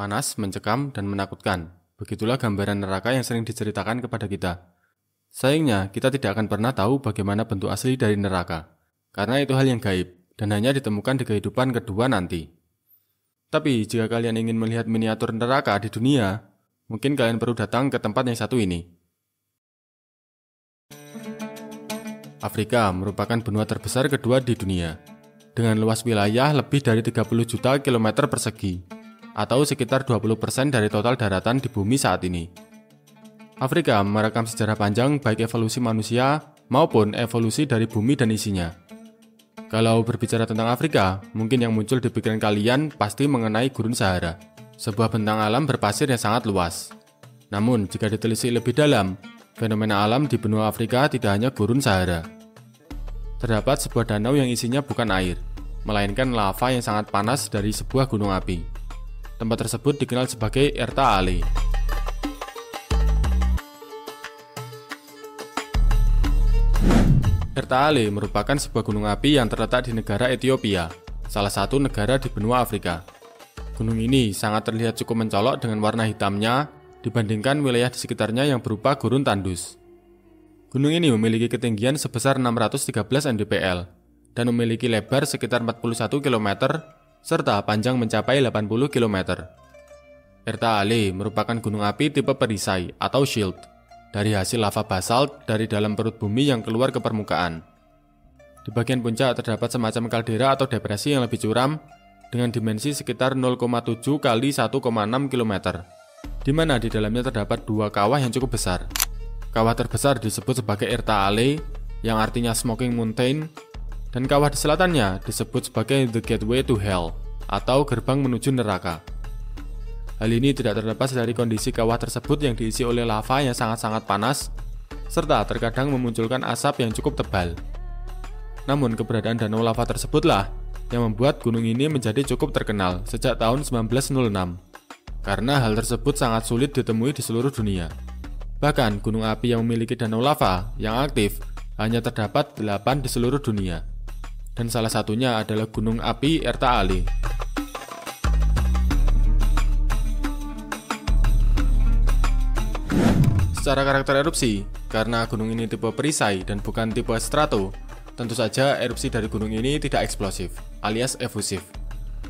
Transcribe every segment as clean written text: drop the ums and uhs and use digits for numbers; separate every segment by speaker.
Speaker 1: panas, mencekam, dan menakutkan. Begitulah gambaran neraka yang sering diceritakan kepada kita. Sayangnya, kita tidak akan pernah tahu bagaimana bentuk asli dari neraka, karena itu hal yang gaib dan hanya ditemukan di kehidupan kedua nanti. Tapi, jika kalian ingin melihat miniatur neraka di dunia, mungkin kalian perlu datang ke tempat yang satu ini. Afrika merupakan benua terbesar kedua di dunia, dengan luas wilayah lebih dari 30 juta kilometer persegi, atau sekitar 20% dari total daratan di bumi saat ini. Afrika merekam sejarah panjang baik evolusi manusia maupun evolusi dari bumi dan isinya. Kalau berbicara tentang Afrika, mungkin yang muncul di pikiran kalian pasti mengenai Gurun Sahara, sebuah bentang alam berpasir yang sangat luas. Namun, jika ditelisik lebih dalam, fenomena alam di benua Afrika tidak hanya Gurun Sahara. Terdapat sebuah danau yang isinya bukan air, melainkan lava yang sangat panas dari sebuah gunung api. Tempat tersebut dikenal sebagai Erta Ale. Erta Ale merupakan sebuah gunung api yang terletak di negara Ethiopia, salah satu negara di benua Afrika. Gunung ini sangat terlihat cukup mencolok dengan warna hitamnya dibandingkan wilayah di sekitarnya yang berupa gurun tandus. Gunung ini memiliki ketinggian sebesar 613 mdpl dan memiliki lebar sekitar 41 km serta panjang mencapai 80 km. Erta Ale merupakan gunung api tipe perisai atau shield dari hasil lava basalt dari dalam perut bumi yang keluar ke permukaan. Di bagian puncak terdapat semacam kaldera atau depresi yang lebih curam dengan dimensi sekitar 0,7 kali 1,6 km, di mana di dalamnya terdapat dua kawah yang cukup besar. Kawah terbesar disebut sebagai Erta Ale, yang artinya Smoking Mountain, dan kawah di selatannya disebut sebagai The Gateway to Hell, atau gerbang menuju neraka. Hal ini tidak terlepas dari kondisi kawah tersebut yang diisi oleh lava yang sangat-sangat panas, serta terkadang memunculkan asap yang cukup tebal. Namun keberadaan danau lava tersebutlah yang membuat gunung ini menjadi cukup terkenal sejak tahun 1906, karena hal tersebut sangat sulit ditemui di seluruh dunia. Bahkan gunung api yang memiliki danau lava yang aktif hanya terdapat 8 di seluruh dunia, dan salah satunya adalah gunung api Erta Ale. Secara karakter erupsi, karena gunung ini tipe perisai dan bukan tipe strato, tentu saja erupsi dari gunung ini tidak eksplosif, alias efusif.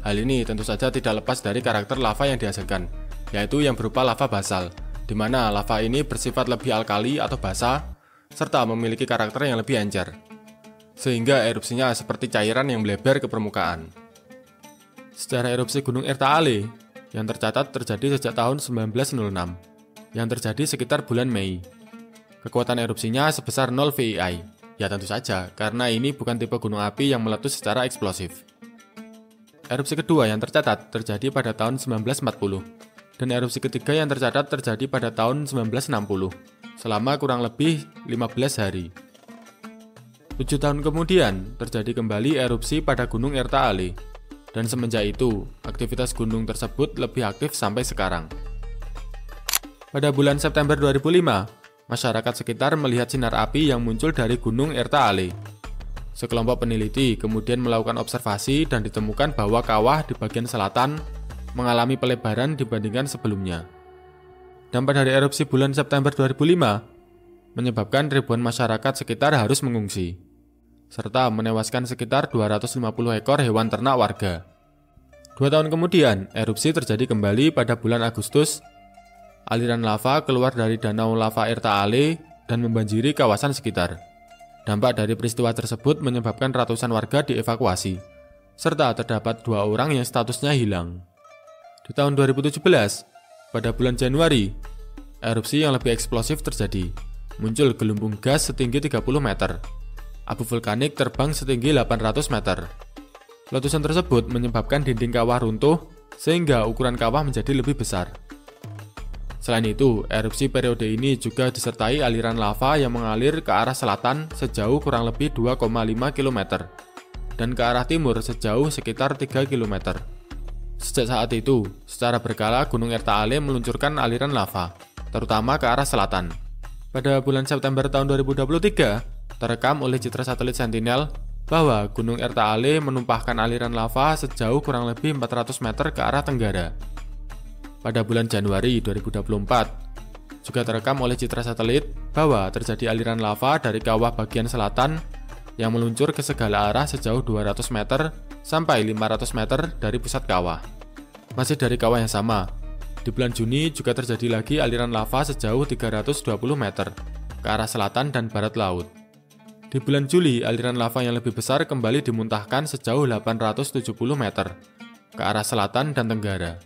Speaker 1: Hal ini tentu saja tidak lepas dari karakter lava yang dihasilkan, yaitu yang berupa lava basal, di mana lava ini bersifat lebih alkali atau basah, serta memiliki karakter yang lebih encer, sehingga erupsinya seperti cairan yang melebar ke permukaan. Sejarah erupsi gunung Erta Ale yang tercatat terjadi sejak tahun 1906, yang terjadi sekitar bulan Mei. Kekuatan erupsinya sebesar 0 VEI. Ya tentu saja, karena ini bukan tipe gunung api yang meletus secara eksplosif. Erupsi kedua yang tercatat terjadi pada tahun 1940, dan erupsi ketiga yang tercatat terjadi pada tahun 1960, selama kurang lebih 15 hari. 7 tahun kemudian, terjadi kembali erupsi pada gunung Erta Ale, dan semenjak itu, aktivitas gunung tersebut lebih aktif sampai sekarang. Pada bulan September 2005, masyarakat sekitar melihat sinar api yang muncul dari gunung Erta Ale. Sekelompok peneliti kemudian melakukan observasi dan ditemukan bahwa kawah di bagian selatan mengalami pelebaran dibandingkan sebelumnya. Dampak dari erupsi bulan September 2005 menyebabkan ribuan masyarakat sekitar harus mengungsi, serta menewaskan sekitar 250 ekor hewan ternak warga. 2 tahun kemudian, erupsi terjadi kembali pada bulan Agustus. Aliran lava keluar dari danau lava Erta Ale dan membanjiri kawasan sekitar. Dampak dari peristiwa tersebut menyebabkan ratusan warga dievakuasi, serta terdapat 2 orang yang statusnya hilang. Di tahun 2017, pada bulan Januari, erupsi yang lebih eksplosif terjadi. Muncul gelembung gas setinggi 30 meter. Abu vulkanik terbang setinggi 800 meter. Letusan tersebut menyebabkan dinding kawah runtuh, sehingga ukuran kawah menjadi lebih besar. Selain itu, erupsi periode ini juga disertai aliran lava yang mengalir ke arah selatan sejauh kurang lebih 2,5 km dan ke arah timur sejauh sekitar 3 km. Sejak saat itu, secara berkala Gunung Erta Ale meluncurkan aliran lava, terutama ke arah selatan. Pada bulan September tahun 2023, terekam oleh citra satelit Sentinel bahwa Gunung Erta Ale menumpahkan aliran lava sejauh kurang lebih 400 meter ke arah tenggara. pada bulan Januari 2024. Juga terekam oleh citra satelit bahwa terjadi aliran lava dari kawah bagian selatan yang meluncur ke segala arah sejauh 200 meter sampai 500 meter dari pusat kawah. Masih dari kawah yang sama, di bulan Juni juga terjadi lagi aliran lava sejauh 320 meter ke arah selatan dan barat laut. Di bulan Juli, aliran lava yang lebih besar kembali dimuntahkan sejauh 870 meter ke arah selatan dan tenggara.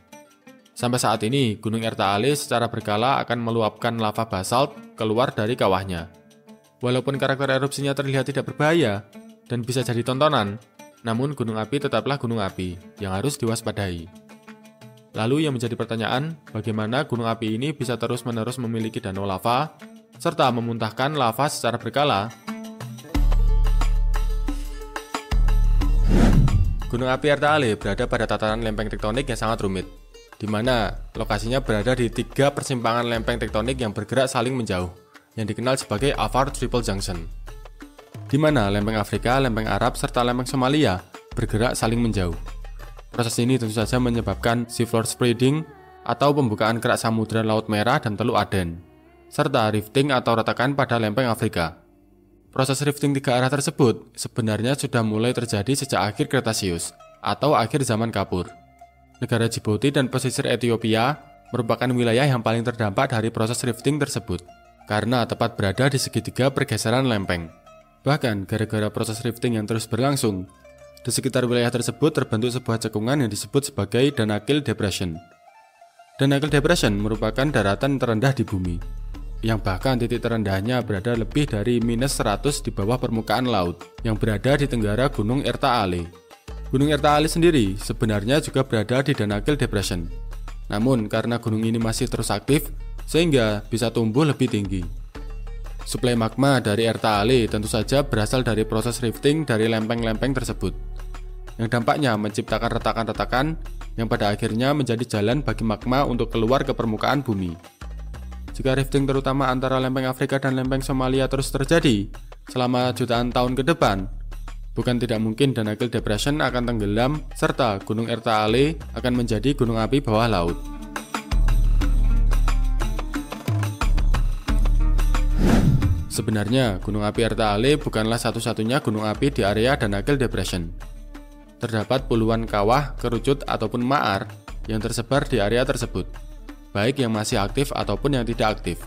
Speaker 1: Sampai saat ini, Gunung Erta Ale secara berkala akan meluapkan lava basalt keluar dari kawahnya. Walaupun karakter erupsinya terlihat tidak berbahaya dan bisa jadi tontonan, namun gunung api tetaplah gunung api yang harus diwaspadai. Lalu yang menjadi pertanyaan, bagaimana gunung api ini bisa terus-menerus memiliki danau lava serta memuntahkan lava secara berkala? Gunung api Erta Ale berada pada tataran lempeng tektonik yang sangat rumit, di mana lokasinya berada di 3 persimpangan lempeng tektonik yang bergerak saling menjauh, yang dikenal sebagai Alfard Triple Junction, di mana lempeng Afrika, lempeng Arab, serta lempeng Somalia bergerak saling menjauh. Proses ini tentu saja menyebabkan seafloor spreading atau pembukaan kerak samudra Laut Merah dan Teluk Aden, serta rifting atau retakan pada lempeng Afrika. Proses rifting 3 arah tersebut sebenarnya sudah mulai terjadi sejak akhir Kretasius atau akhir zaman Kapur. Negara Djibouti dan pesisir Ethiopia merupakan wilayah yang paling terdampak dari proses rifting tersebut, karena tepat berada di segitiga pergeseran lempeng. Bahkan, gara-gara proses rifting yang terus berlangsung, di sekitar wilayah tersebut terbentuk sebuah cekungan yang disebut sebagai Danakil Depression. Danakil Depression merupakan daratan terendah di bumi, yang bahkan titik terendahnya berada lebih dari -100 di bawah permukaan laut, yang berada di tenggara Gunung Erta Ale. Gunung Erta Ale sendiri sebenarnya juga berada di Danakil Depression. Namun, karena gunung ini masih terus aktif, sehingga bisa tumbuh lebih tinggi. Suplai magma dari Erta Ale tentu saja berasal dari proses rifting dari lempeng-lempeng tersebut, yang dampaknya menciptakan retakan-retakan yang pada akhirnya menjadi jalan bagi magma untuk keluar ke permukaan bumi. Jika rifting terutama antara lempeng Afrika dan lempeng Somalia terus terjadi selama jutaan tahun ke depan, bukan tidak mungkin Danakil Depression akan tenggelam serta Gunung Erta Ale akan menjadi gunung api bawah laut. Sebenarnya, gunung api Erta Ale bukanlah satu-satunya gunung api di area Danakil Depression. Terdapat puluhan kawah, kerucut, ataupun maar yang tersebar di area tersebut, baik yang masih aktif ataupun yang tidak aktif.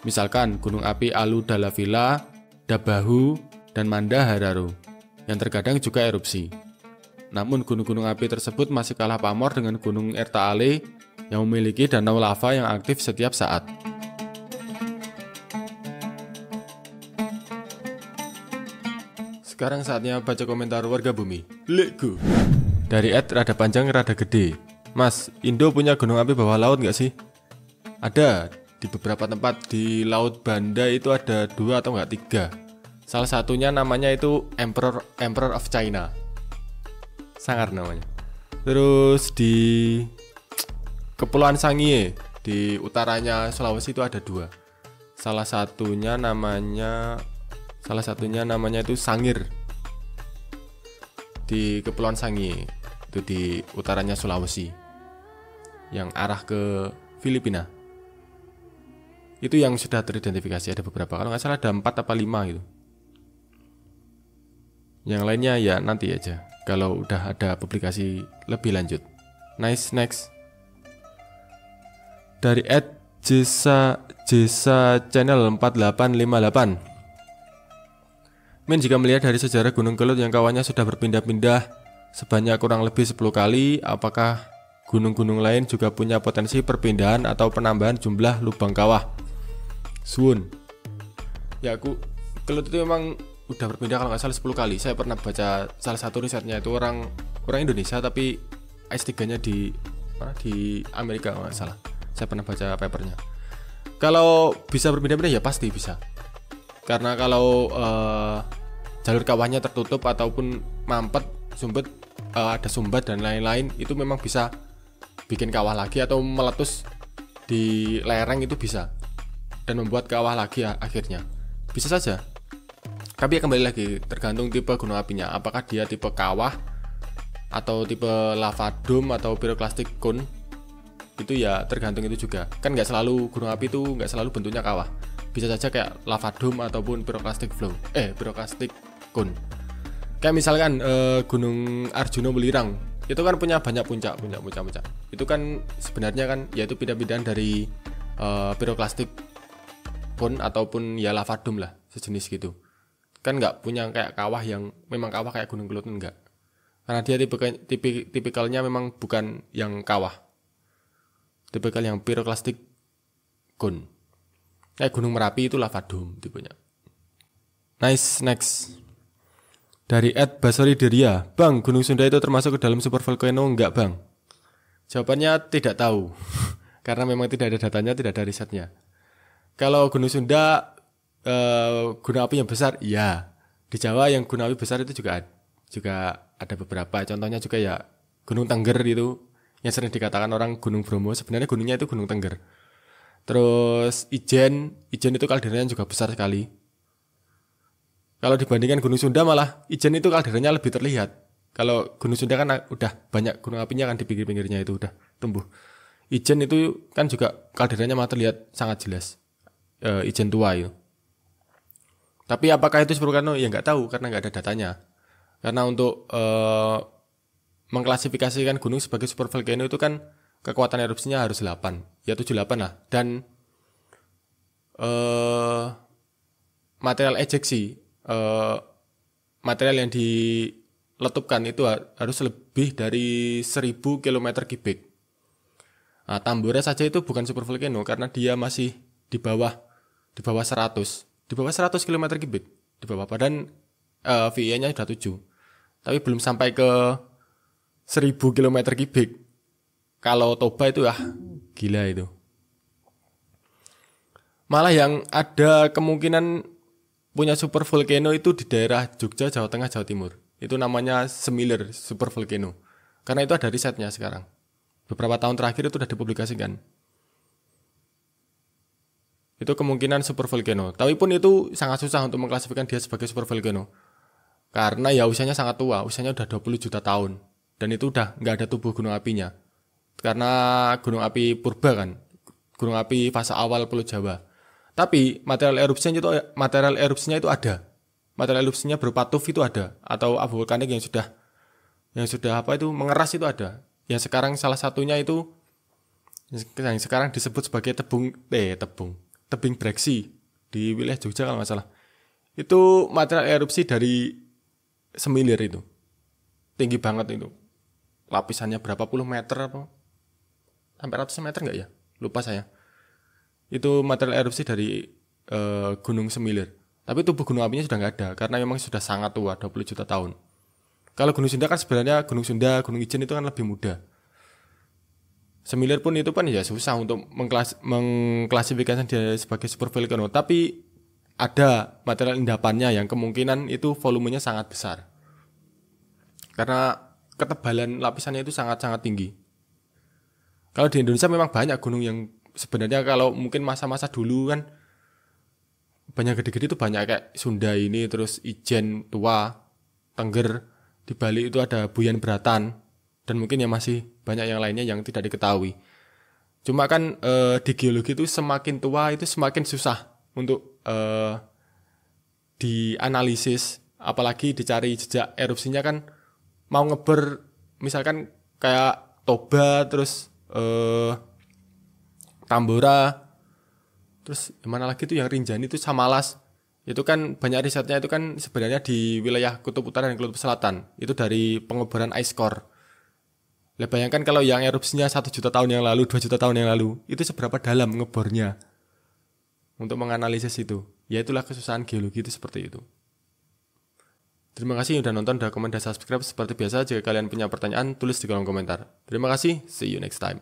Speaker 1: Misalkan gunung api Alu Dalavilla, Dabahu, dan Manda Hararo, yang terkadang juga erupsi. Namun gunung-gunung api tersebut masih kalah pamor dengan gunung Erta Ale yang memiliki danau lava yang aktif setiap saat. Sekarang saatnya baca komentar warga bumi. Let's go! Dari Rada Panjang Rada Gede. Mas, Indo punya gunung api bawah laut nggak sih? Ada, di beberapa tempat di Laut Banda itu ada 2 atau nggak 3. Salah satunya namanya itu Emperor of China. Sangar namanya. Terus di Kepulauan Sangihe di utaranya Sulawesi itu ada 2. Salah satunya namanya itu Sangir. Di Kepulauan Sangihe itu di utaranya Sulawesi, yang arah ke Filipina. Itu yang sudah teridentifikasi, ada beberapa, kalau nggak salah ada 4 atau 5 gitu. Yang lainnya ya nanti aja, kalau udah ada publikasi lebih lanjut. Nice, next. Dari @jesa channel 4858. Jika melihat dari sejarah Gunung Kelut yang kawannya sudah berpindah-pindah sebanyak kurang lebih 10 kali, apakah gunung-gunung lain juga punya potensi perpindahan atau penambahan jumlah lubang kawah? Suun. Ya, Kelut itu memang udah berpindah kalau nggak salah 10 kali. Saya pernah baca salah satu risetnya itu orang Indonesia tapi S3-nya di Amerika kalau nggak salah. Saya pernah baca papernya. Kalau bisa berpindah-pindah ya pasti bisa. Karena kalau jalur kawahnya tertutup ataupun mampet, ada sumbat dan lain-lain, itu memang bisa bikin kawah lagi atau meletus di lereng, itu bisa, dan membuat kawah lagi akhirnya. Bisa saja. Tapi kembali lagi tergantung tipe gunung apinya. Apakah dia tipe kawah atau tipe lava dome atau pyroclastic cone. itu ya tergantung itu juga. Kan nggak selalu gunung api itu nggak selalu bentuknya kawah. Bisa saja kayak lava dome ataupun pyroclastic pyroclastic cone. Kayak misalkan Gunung Arjuna Welirang itu kan punya banyak puncak. Itu kan sebenarnya kan yaitu pindah-pindahan dari pyroclastic cone ataupun ya lava dome lah, sejenis gitu. Kan nggak punya kayak kawah yang memang kawah kayak Gunung Kelud, enggak. Karena dia tipikalnya memang bukan yang kawah. Tipikal yang pyroclastic cone. Kayak Gunung Merapi itu lava dome tipenya. Nice, next. Dari @basori_deria, Bang, Gunung Sunda itu termasuk ke dalam supervolcano enggak, Bang? Jawabannya tidak tahu. Karena memang tidak ada datanya, tidak ada risetnya. Kalau Gunung Sunda gunung api yang besar, iya. Di Jawa yang gunung api besar itu juga ada beberapa. Contohnya juga ya Gunung Tengger itu yang sering dikatakan orang Gunung Bromo, sebenarnya gunungnya itu Gunung Tengger. Terus Ijen itu kalderanya juga besar sekali. Kalau dibandingkan Gunung Sunda malah Ijen itu kalderanya lebih terlihat. Kalau Gunung Sunda kan udah banyak gunung apinya kan di pinggir-pinggirnya itu udah tumbuh. Ijen itu kan juga kalderanya malah terlihat sangat jelas. Ijen tua itu. Tapi apakah itu supervolcano? Ya nggak tahu karena nggak ada datanya. Karena untuk mengklasifikasikan gunung sebagai supervolcano itu kan kekuatan erupsinya harus 8. Ya 78 lah. Dan material ejeksi, material yang diletupkan itu harus lebih dari 1000 km kubik. Nah, Tambora saja itu bukan supervolcano karena dia masih di bawah 100 km kubik di bawah, badan VE-nya sudah 7. Tapi belum sampai ke 1000 km kubik. Kalau Toba itu gila itu. Malah yang ada kemungkinan punya supervolcano itu di daerah Jogja, Jawa Tengah, Jawa Timur. Itu namanya Semilir supervolcano. Karena itu ada risetnya sekarang. Beberapa tahun terakhir itu sudah dipublikasikan. Itu kemungkinan supervolcano. Tapi pun itu sangat susah untuk mengklasifikasikan dia sebagai supervolcano. Karena ya usianya sangat tua, usianya udah 20 juta tahun. Dan itu udah nggak ada tubuh gunung apinya. Karena gunung api purba kan. Gunung api fase awal Pulau Jawa. Tapi material erupsinya itu ada. Material erupsinya berupa tuf itu ada. Atau abu vulkanik yang sudah mengeras itu ada. Yang sekarang salah satunya itu yang sekarang disebut sebagai tebing breksi di wilayah Jogja kalau nggak salah. Itu material erupsi dari Semilir itu. Tinggi banget itu. Lapisannya berapa puluh meter apa? Sampai ratusan meter nggak ya? Lupa saya. Itu material erupsi dari Gunung Semilir. Tapi tubuh gunung apinya sudah nggak ada karena memang sudah sangat tua, 20 juta tahun. Kalau Gunung Sunda kan sebenarnya Gunung Sunda, Gunung Ijen itu kan lebih muda. Semilir pun itu kan ya susah untuk mengklasifikasikan dia sebagai supervolcano. Tapi ada material endapannya yang kemungkinan itu volumenya sangat besar. Karena ketebalan lapisannya itu sangat-sangat tinggi. Kalau di Indonesia memang banyak gunung yang sebenarnya kalau mungkin masa-masa dulu kan banyak gede-gede itu banyak kayak Sunda ini, terus Ijen tua, Tengger, di Bali itu ada Buyan Beratan, dan mungkin ya masih banyak yang lainnya yang tidak diketahui. Cuma kan di geologi itu semakin tua itu semakin susah untuk dianalisis, apalagi dicari jejak erupsinya kan mau ngeber misalkan kayak Toba, terus Tambora, terus mana lagi tuh yang Rinjani itu Samalas. Itu kan banyak risetnya itu kan sebenarnya di wilayah Kutub Utara dan Kutub Selatan. Itu dari pengeboran ice core. Lah bayangkan kalau yang erupsinya 1 juta tahun yang lalu, 2 juta tahun yang lalu, itu seberapa dalam ngebornya untuk menganalisis itu. Ya itulah kesusahan geologi itu seperti itu. Terima kasih sudah nonton, udah komen dan subscribe. Seperti biasa, jika kalian punya pertanyaan, tulis di kolom komentar. Terima kasih, see you next time.